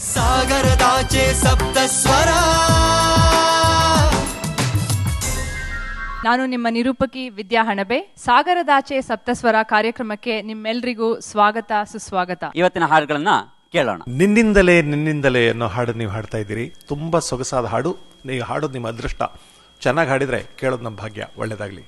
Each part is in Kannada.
ಸಾಗರದಾಚೆ ಸಪ್ತ ಸ್ವರ. ನಾನು ನಿಮ್ಮ ನಿರೂಪಕಿ ವಿದ್ಯಾ ಹಣಬೆ. ಸಾಗರದಾಚೆ ಸಪ್ತಸ್ವರ ಕಾರ್ಯಕ್ರಮಕ್ಕೆ ನಿಮ್ಮೆಲ್ರಿಗೂ ಸ್ವಾಗತ ಸುಸ್ವಾಗತ. ಇವತ್ತಿನ ಹಾಡುಗಳನ್ನ ಕೇಳೋಣ. ನಿನ್ನಿಂದಲೇ ನಿನ್ನಿಂದಲೇ ಅನ್ನೋ ಹಾಡು ನೀವು ಹಾಡ್ತಾ ಇದ್ದೀರಿ. ತುಂಬಾ ಸೊಗಸಾದ ಹಾಡು. ನೀವು ಹಾಡೋದು ನಿಮ್ಮ ಅದೃಷ್ಟ. ಚೆನ್ನಾಗಿ ಹಾಡಿದ್ರೆ ಕೇಳೋದು ನಮ್ಮ ಭಾಗ್ಯ. ಒಳ್ಳೇದಾಗ್ಲಿ.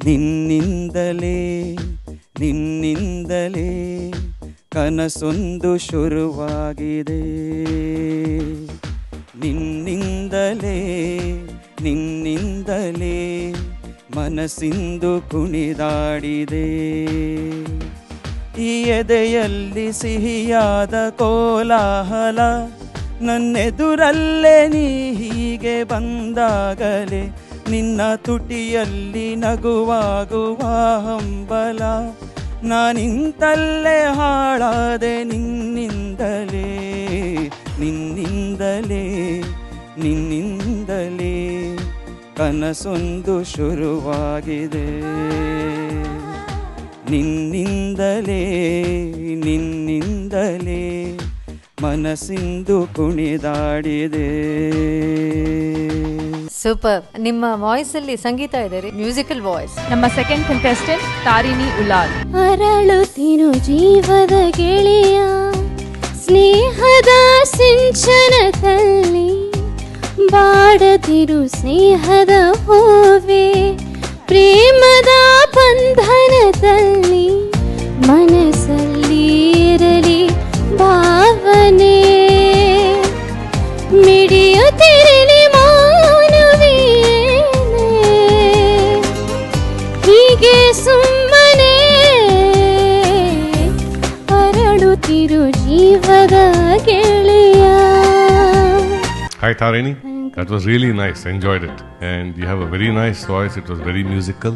ನಿನ್ನಿಂದಲೇ ನಿನ್ನಿಂದಲೇ ಕನಸೊಂದು ಶುರುವಾಗಿದೆ. ನಿನ್ನಿಂದಲೇ ನಿನ್ನಿಂದಲೇ ಮನಸ್ಸಿಂದು ಕುಣಿದಾಡಿದೆ. ಈ ಎದೆಯಲ್ಲಿ ಸಿಹಿಯಾದ ಕೋಲಾಹಲ, ನನ್ನೆದುರಲ್ಲೇ ನೀ ಹೀಗೆ ಬಂದಾಗಲೇ ನಿನ್ನ ತುಟಿಯಲ್ಲಿ ನಗುವಾಗುವ ಹಂಬಲ. ನಾನಿಂತಲ್ಲೇ ಹಾಳಾದೆ ನಿನ್ನಿಂದಲೇ ನಿನ್ನಿಂದಲೇ ನಿನ್ನಿಂದಲೇ ಕನಸೊಂದು ಶುರುವಾಗಿದೆ. ನಿನ್ನಿಂದಲೇ ನಿನ್ನಿಂದಲೇ ಮನಸ್ಸಿಂದು ಕುಣಿದಾಡಿದೆ. ಸೂಪರ್. ನಿಮ್ಮ ವಾಯ್ಸ್ ಅಲ್ಲಿ ಸಂಗೀತ ಇದೆ ರೀ, ಮ್ಯೂಸಿಕಲ್ ವಾಯ್ಸ್. ನಮ್ಮ ಸೆಕೆಂಡ್ ಕಂಟೆಸ್ಟೆಂಟ್ ತಾರಿಣಿ ಉಲಾಲ್. ಅರಳುತ್ತಿರು ಜೀವದ ಗೆಳೆಯ, ಸ್ನೇಹದ ಸಿಂಚನದಲ್ಲಿ ಬಾಡದಿರು ಸ್ನೇಹದ ಹೂವೆ. ಪ್ರೇಮದ ಬಂಧನದಲ್ಲಿ ಮನಸ್ಸಲ್ಲಿ ಇರಲಿ ಭಾವನೆ. ಮಿಡಿಯುತ್ತಿರಲಿ ಮಾನವೀಯನೇ, ಹೀಗೆ ಸುಮ್ಮನೆ ಅರಳುತ್ತಿರು ಜೀವದ ಗೆಳೆಯ. Hi Tarini, that was really nice, enjoyed it, and you have a very nice voice. It was very musical.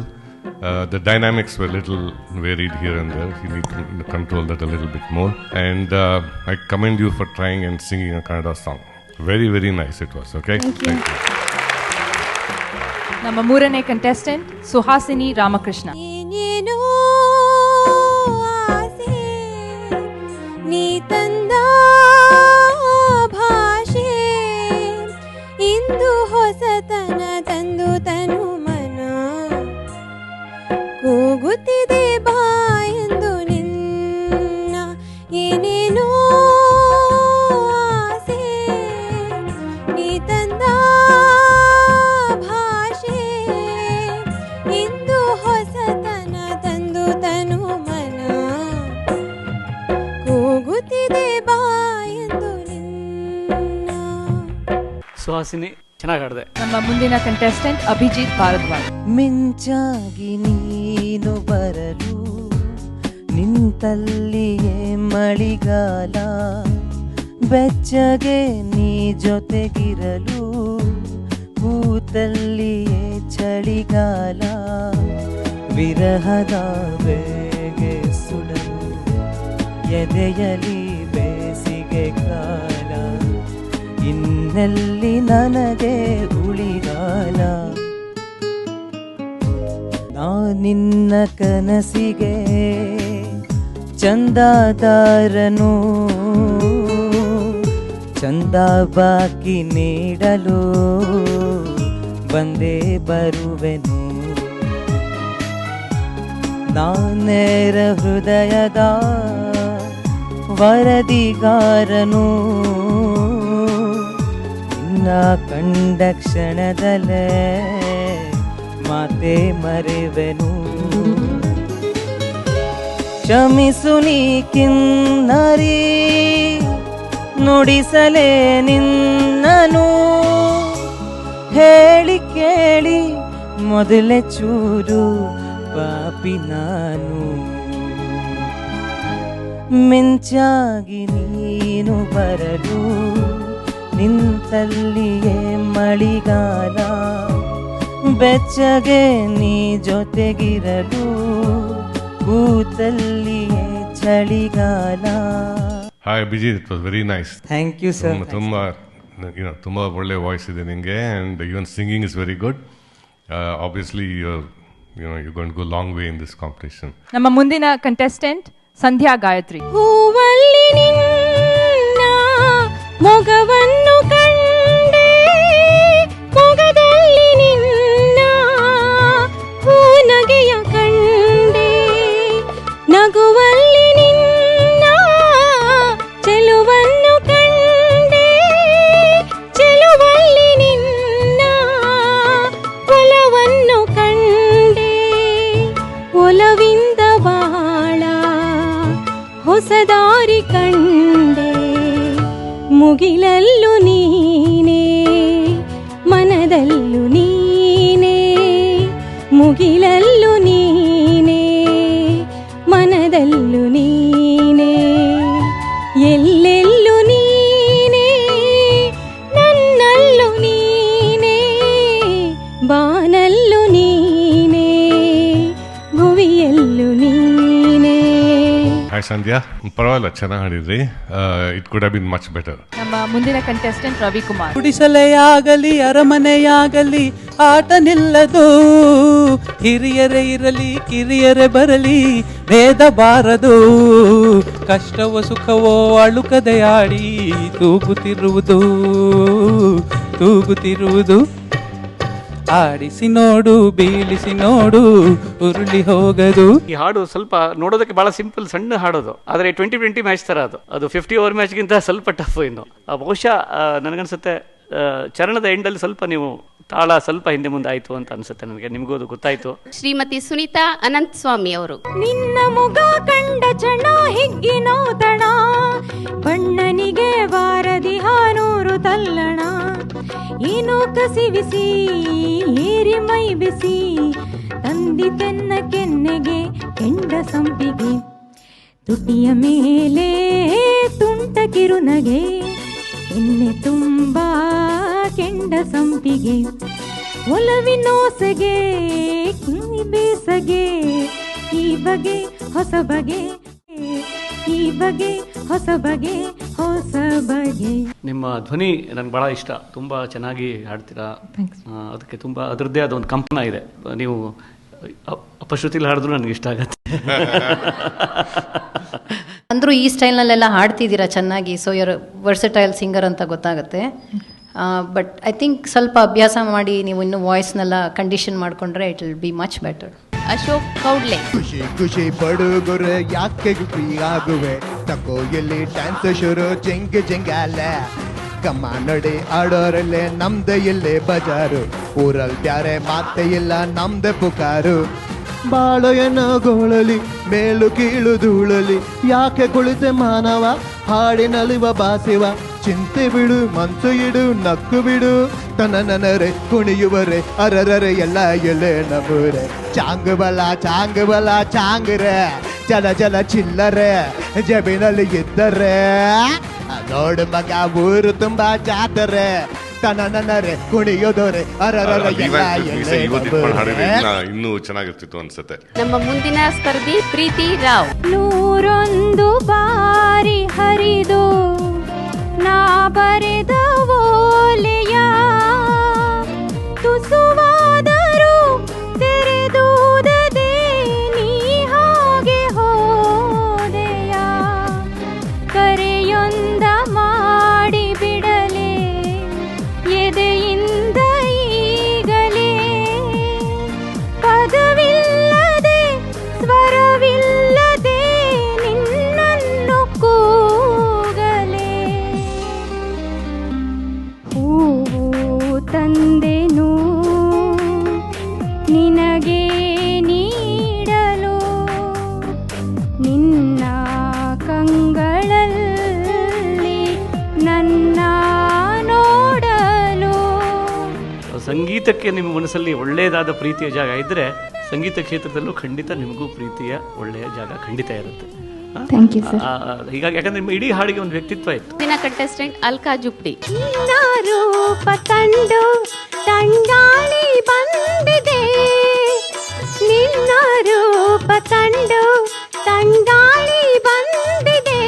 The dynamics were a little varied here and there. You need to control that a little bit more, and I commend you for trying and singing a Kannada song. Very, very nice it was. Okay, Thank you. ನಮ್ಮ ಮೂರನೇ ಕಂಟೆಸ್ಟೆಂಟ್ ಸುಹಾಸಿನಿ ರಾಮಕೃಷ್ಣ. ಏನೇನೋ ಆಸೆ ನೀ ತಂದ ಭಾಷೆ, ಇಂದು ಹೊಸತನ ತಂದು ತನು ಮನ ಕೂಗುತ್ತಿದೆ ಬಾ ಎಂದು ನಿನ್ನ. ಏನೇನೋ ಆಸೆ ನೀ ತಂದ ಭಾಷೆ, ಇಂದು ಹೊಸತನ ತಂದು ತನು ಮನ ಕೂಗುತ್ತಿದೆ ಬಾ ಎಂದು ನಿನ್ನ. ಸುಹಾಸಿನಿ, ಚೆನ್ನಾಗಿ ಹಾಡಿದೆ. ನಮ್ಮ ಮುಂದಿನ ಕಂಟೆಸ್ಟೆಂಟ್ ಅಭಿಜಿತ್ ಭಾರದ್ವಾಜ್. ಮಿಂಚಾಗಿ ನೀನು ಬರಲು ನಿಂತಲ್ಲಿಯೇ ಮಳಿಗಾಲ, ಬೆಚ್ಚಗೆ ನೀ ಜೊತೆಗಿರಲು ಕೂತಲ್ಲಿಯೇ ಚಳಿಗಾಲ. ವಿರಹದ ಬೇಗೆ ಸುಡಲು ಎದೆಯಲಿ ಬೇಸಿಗೆ ಕಾಲ, ಇನ್ನೆಲ್ಲಿ ನನಗೆ ಉಳಿಗಾಲ. ನಾ ನಿನ್ನ ಕನಸಿಗೆ ಚಂದಾದಾರನು, ಚಂದ ಬಾಕಿ ನೀಡಲು ಬಂದೇ ಬರುವೆನು. ನಾನೇರ ಹೃದಯದ ವರದಿಗಾರನು, ನಿನ್ನ ಕಂಡ ಕ್ಷಣದಲ್ಲೇ ಮಾತೆ ಮರೆವೆನು. ಕ್ಷಮಿಸು ನೀ ಕಿನ್ನರಿ, ನುಡಿಸಲೇ ನಿನ್ನನು. ಹೇಳಿ ಕೇಳಿ ಮೊದಲೇ ಚೂರು ಪಾಪಿ ನಾನು. ಮಿಂಚಾಗಿ ನೀನು ಬರಲು ನಿಂತಲ್ಲಿಯೇ ಮಳಿಗಾಲ, ಬೆಚ್ಚಗೆ ನೀ ಜೊತೆಗಿರಲು ಕೂತಲ್ಲಿಯೇ ಚಳಿಗಾಲ. Hi, Abhijit. It was very nice. Thank you sir. ತುಂಬ ಒಳ್ಳೆ ವಾಯ್ಸ್ ಇದೆ ನಿಮಗೆ, and even singing is very good. Obviously you going to go long way in this competition. ನಮ್ಮ ಮುಂದಿನ ಕಂಟೆಸ್ಟೆಂಟ್ ಸಂಧ್ಯಾ ಗಾಯತ್ರಿ. ಹೂವಲ್ಲಿ ನಿನ್ನ ಮೊಗವನ್ನು ಕಂಡೆ, ಮೊಗದಲ್ಲಿ ನಿನ್ನ ಹೂನಗೆಯ ಕಂಡೆ, ನಗುವಲ್ಲಿ ನಿನ್ನ ಚೆಲುವನ್ನು ಕಂಡೆ, ಚೆಲುವಲ್ಲಿ ನಿನ್ನ ಒಲವನ್ನು ಕಂಡೆ, ಒಲವಿಂದ ಬಾಳ ಹೊಸ ದಾರಿ ಕಂಡೆ, ಮುಗಿಲಲ್ಲೂ ನೀನೇ ಮನದಲ್ಲೂ ನೀನೇ, ಮುಗಿಲಲ್ಲೂ ನೀನೇ ಮನದಲ್ಲೂ ನೀನೇ, ಎಲ್ಲೆಲ್ಲೂ ನೀನೇ ನನ್ನಲ್ಲೂ ನೀನೇ, ಬಾನಲ್ಲೂ ನೀನೇ ಭುವಿಯಲ್ಲೂ ನೀನೇ. ಹಾಯ್ ಸಂಧ್ಯಾ, ಪರವಾಗಿಲ್ಲ, ಚೆನ್ನಾಗಿ ಹಾಡಿದ್ರಿ. It could have been much better. ನಮ್ಮ ಮುಂದಿನ ಕಂಟೆಸ್ಟೆಂಟ್ ರವಿಕುಮಾರ್. ಗುಡಿಸಲೆಯಾಗಲಿ ಅರಮನೆಯಾಗಲಿ ಆಟ ನಿಲ್ಲದು, ಹಿರಿಯರೇ ಇರಲಿ ಕಿರಿಯರೇ ಬರಲಿ ಭೇದ ಬಾರದು, ಕಷ್ಟವೋ ಸುಖವೋ ಅಳುಕದೆ ಆಡಿ ತೂಗುತ್ತಿರುವುದು, ತೂಗುತ್ತಿರುವುದು, ಆಡಿಸಿ ನೋಡು ಬೀಳಿಸಿ ನೋಡು ಉರುಳಿ ಹೋಗದು. ಈ ಹಾಡು ಸ್ವಲ್ಪ ನೋಡೋದಕ್ಕೆ ಬಹಳ ಸಿಂಪಲ್, ಸಣ್ಣ ಹಾಡೋದು, ಆದರೆ 2020 ಮ್ಯಾಚ್ ಥರ ಅದು 50 ಓವರ್ ಮ್ಯಾಚ್ಗಿಂತ ಸ್ವಲ್ಪ ಟಫ್. ಇನ್ನು ಬಹುಶಃ ನನಗನ್ಸುತ್ತೆ ಚರಣದ ಎಂಡಲ್ಲಿ ಸ್ವಲ್ಪ ನೀವು ತಾಳ ಸ್ವಲ್ಪ ಹಿಂದೆ ಮುಂದೆ ಆಯಿತು ಅಂತ ಅನ್ಸುತ್ತೆ ನನಗೆ. ನಿಮಗೂ ಅದು ಗೊತ್ತಾಯಿತು. ಶ್ರೀಮತಿ ಸುನೀತಾ ಅನಂತ್ ಸ್ವಾಮಿ ಅವರು. ನಿನ್ನ ಮುಗ ಕಂಡ ಚಣ ಹಿಗ್ಗಿನೋ ತಣ, ಬಣ್ಣನಿಗೆ ವಾರದಿ ಹಾನೂರು ತಲ್ಲಣ, ಏನೋ ಕಸಿವಿಸಿ ಏರಿ ಮೈ ಬಿಸಿ, ತಂದಿತೆನ್ನ ಕೆನ್ನೆಗೆ ಕೆಂಡ ಸಂಪಿಗೆ, ತುಟಿಯ ಮೇಲೆ ತುಂಟ ಕಿರುನಗೆ, ಎಣ್ಣೆ ತುಂಬ ಕೆಂಡ ಸಂಪಿಗೆ, ಒಲವಿನೋಸಗೆ ಕಿವಿ ಬೇಸಗೆ, ಈ ಬಗೆ ಹೊಸ ಬಗೆ, ಈ ಬಗೆ ಹೊಸ ಬಗೆ, ಹೊಸ ಬಗೆ. ನಿಮ್ಮ ಧ್ವನಿ ನನಗೆ ಭಾಳ ಇಷ್ಟ, ತುಂಬ ಚೆನ್ನಾಗಿ ಹಾಡ್ತೀರಾ. ಅದಕ್ಕೆ ತುಂಬ ಅದರದ್ದೇ ಆದ ಒಂದು ಕಂಪನ ಇದೆ. ನೀವು ಅಪಶ್ರುತಿಲಿ ಹಾಡಿದ್ರು ನನಗೆ ಇಷ್ಟ ಆಗತ್ತೆ. ಅಂದರೂ ಈ ಸ್ಟೈಲ್ನಲ್ಲೆಲ್ಲ ಹಾಡ್ತಿದ್ದೀರಾ ಚೆನ್ನಾಗಿ, ಸೊ ಯರ್ ವರ್ಸಟೈಲ್ ಸಿಂಗರ್ ಅಂತ ಗೊತ್ತಾಗುತ್ತೆ. ಬಟ್ ಐ ಥಿಂಕ್ ಸ್ವಲ್ಪ ಅಭ್ಯಾಸ ಮಾಡಿ ನೀವು ಇನ್ನೂ ವಾಯ್ಸ್ನೆಲ್ಲ ಕಂಡೀಷನ್ ಮಾಡಿಕೊಂಡ್ರೆ it will be much better. Ashok Kaudle. ಖುಷಿ ಖುಷಿ ಪಡುಗುರೆ ಯಾಕೆ ಫ್ರೀ ಆಗುವೆ, ತಕೋ ಎಲ್ಲಿ ಡ್ಯಾನ್ಸ್ ಶುರು ಜಂಗ ಜಂಗಾಲ, ಕಮ್ಮ ನಡೆ ಆಡೋರಲ್ಲೇ ನಮ್ದೆ ಎಲ್ಲೇ ಬಜಾರು, ಊರಲ್ಲಿ ಬ್ಯಾರೆ ಮಾತೆ ಇಲ್ಲ ನಮ್ದೆ ಪುಕಾರು, ಬಾಳೆಯನ್ನ ಗೋಳಲಿ ಮೇಲು ಕೀಳು ಧೂಳಲಿ, ಯಾಕೆ ಕುಳಿತೆ ಮಾನವ ಹಾಡಿನಲಿವ ಬಾಸಿವ, ಚಿಂತೆ ಬಿಡು ಮನ್ಸು ಇಡು ನಕ್ಕು ಬಿಡು, ತನನರೆ ಕುಣಿಯುವರೆ ಅರರರೆ ಎಲ್ಲ ಎಲೆ ನಮೂರೆ, ಚಾಂಗ್ ಬಲ ಚಾಂಗ್ರೆ, ಜಲ ಜಲ ಚಿಲ್ಲರೆ ಜಬಿನಲ್ಲಿ ಇದ್ದರೆ, ನೋಡು ಮಗ ಊರು ತುಂಬಾ ಜಾತರೆ, ತನನರೆ ಕುಣಿಯೋದೋರೆ ಅರರರೆ ಎಲ್ಲ ಎಲೆ ನಮೂರೆ. ಇನ್ನೂ ಚೆನ್ನಾಗಿರ್ತಿತ್ತು ಅನ್ಸುತ್ತೆ. ನಮ್ಮ ಮುಂದಿನ ಸ್ಪರ್ಧಿ ಪ್ರೀತಿ ರಾವ್. 101 ಬಾರಿ ಹರಿದು ನಾ ಬರೆದ ಓಲೆಯ, ತುಸುವಾದರೂ ತೆರೆದೂದದೆ ನೀ ಹಾಗೆ ಹೋದೆಯ, ಕರೆಯೊಂದ ಮಾಡಿ ಬಿಡಲೆ ಎದೆಯಿಂದ ಈಗಲೇ, ಪದವಿಲ್ಲದೆ ಸ್ವರವಿಲ್ಲದೆ ನಿನ್ನನ್ನು ಕೂಗಲೇ, ಹೂವು ತಂದೆನು ನಿನಗೆ ನೀಡಲು, ನಿನ್ನ ಕಂಗಳಲ್ಲಿ ನನ್ನ ನೋಡಲು. ಸಂಗೀತಕ್ಕೆ ನಿಮ್ಮ ಮನಸ್ಸಲ್ಲಿ ಒಳ್ಳೆಯದಾದ ಪ್ರೀತಿಯ ಜಾಗ ಇದ್ದರೆ ಸಂಗೀತ ಕ್ಷೇತ್ರದಲ್ಲೂ ಖಂಡಿತ ನಿಮಗೂ ಪ್ರೀತಿಯ ಒಳ್ಳೆಯ ಜಾಗ ಖಂಡಿತ ಇರುತ್ತೆ. ಹೀಗಾಗಿ ಯಾಕಂದ್ರೆ ನಿಮ್ಮ ಇಡೀ ಹಾಡಿಗೆ ಒಂದು ವ್ಯಕ್ತಿತ್ವ ಇತ್ತು. ಮುಂದಿನ ಕಂಟೆಸ್ಟೆಂಟ್ ಅಲ್ಕಾ ಜುಪ್ಡಿ. ನಿನ್ನ ರೂಪ ಕಂಡು ತಂಗಾಳಿ ಬಂದಿದೆ, ನಿನ್ನ ರೂಪ ಕಂಡು ತಂಗಾಳಿ ಬಂದಿದೆ,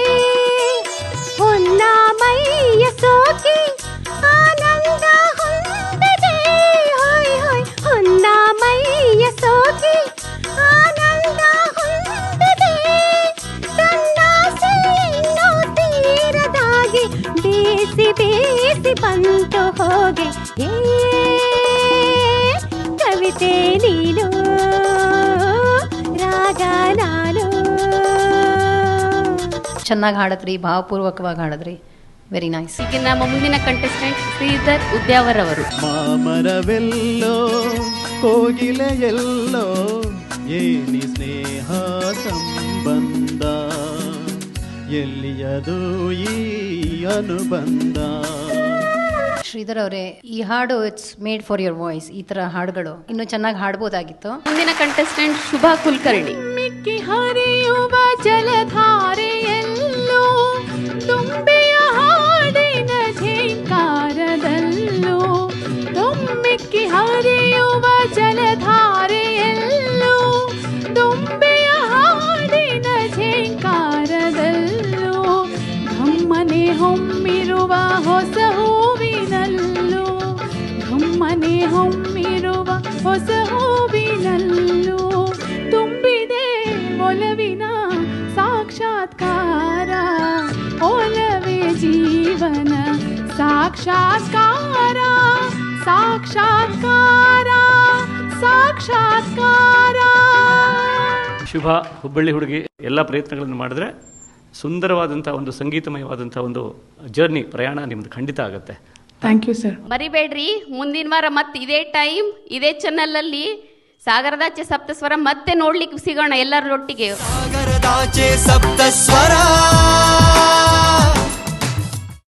ಹೋಗಿ ಬೇಸಿ ಬೇಸಿ ಬಂತು ಹೋಗಿ ಏ ಕವಿತೆ ನೀನು ರಾಗ ನಾನು. ಚೆನ್ನಾಗಿ ಹಾಡದ್ರಿ, ಭಾವಪೂರ್ವಕವಾಗಿ ಹಾಡದ್ರಿ. Very nice. ಈಗ ನಮ್ಮ ಮುಂದಿನ ಕಂಟೆಸ್ಟೆಂಟ್ ಶ್ರೀಧರ್ ಉದ್ಯಾವರ್ ಅವರು. ಮಾಮರವೆಲ್ಲೋ ಕೋಗಿಲೆಯೆಲ್ಲೋ ಏನಿ ಸ್ನೇಹ ಸಂಬಂಧ, ಎಲ್ಲಿಯದು ಈ ಅನುಬಂಧ. ಶ್ರೀಧರ್ ಅವರೇ, ಈ ಹಾಡು it's made for your voice. ಈ ತರ ಹಾಡುಗಳು ಇನ್ನೂ ಚೆನ್ನಾಗಿ ಹಾಡ್ಬೋದಾಗಿತ್ತು. ಮುಂದಿನ ಕಂಟೆಸ್ಟೆಂಟ್ ಶುಭಾ ಕುಲಕರ್ಣಿ. ಮಿಕ್ಕಿ ಹರಿಯುವ ಜಲಧಾರೆಯಲ್ಲೋ ತುಂಬೆಯ ಹಾಡಿನ ಝೇಂಕಾರದಲ್ಲೋ, ತುಂಬಿಕ್ಕಿ ಹರಿಯುವ ಜಲಧಾರೆಯಲ್ಲೋ ತುಂಬೆಯ ಹಾಡಿನ ಝೇಂಕಾರದಲ್ಲೋ, ಘಮ್ಮನೆ ಹೊಮ್ಮಿರುವ ಹೊಸ ಹೂವಿನಲ್ಲೋ, ಘಮ್ಮನೆ ಹೊಮ್ಮಿರುವ ಹೊಸ ಹೂವಿನಲ್ಲೋ ತುಂಬಿದೆ ಒಲವಿನ ಸಾಕ್ಷಾತ್ಕಾರ, ಒಲವೇ ಜೀವನ ಸಾಕ್ಷಾತ್ಕಾರ, ಸಾಕ್ಷಾತ್ಕಾರ, ಸಾಕ್ಷಾತ್ಕಾರ. ಶುಭ ಹುಬ್ಬಳ್ಳಿ ಹುಡುಗಿ ಎಲ್ಲ ಪ್ರಯತ್ನಗಳನ್ನು ಮಾಡಿದ್ರೆ ಸುಂದರವಾದಂಥ ಒಂದು ಸಂಗೀತಮಯವಾದಂಥ ಒಂದು ಜರ್ನಿ ಪ್ರಯಾಣ ನಿಮ್ದು ಖಂಡಿತ ಆಗುತ್ತೆ. Thank you sir. ಮರಿಬೇಡ್ರಿ, ಮುಂದಿನ ವಾರ ಮತ್ತೆ ಇದೇ ಟೈಮ್ ಇದೇ ಚಾನಲಲ್ಲಿ ಸಾಗರದಾಚೆ ಸಪ್ತಸ್ವರ ಮತ್ತೆ ನೋಡ್ಲಿಕ್ಕೆ ಸಿಗೋಣ ಎಲ್ಲರೊಟ್ಟಿಗೆ. ಸಾಗರದಾಚೆ ಸಪ್ತಸ್ವರ.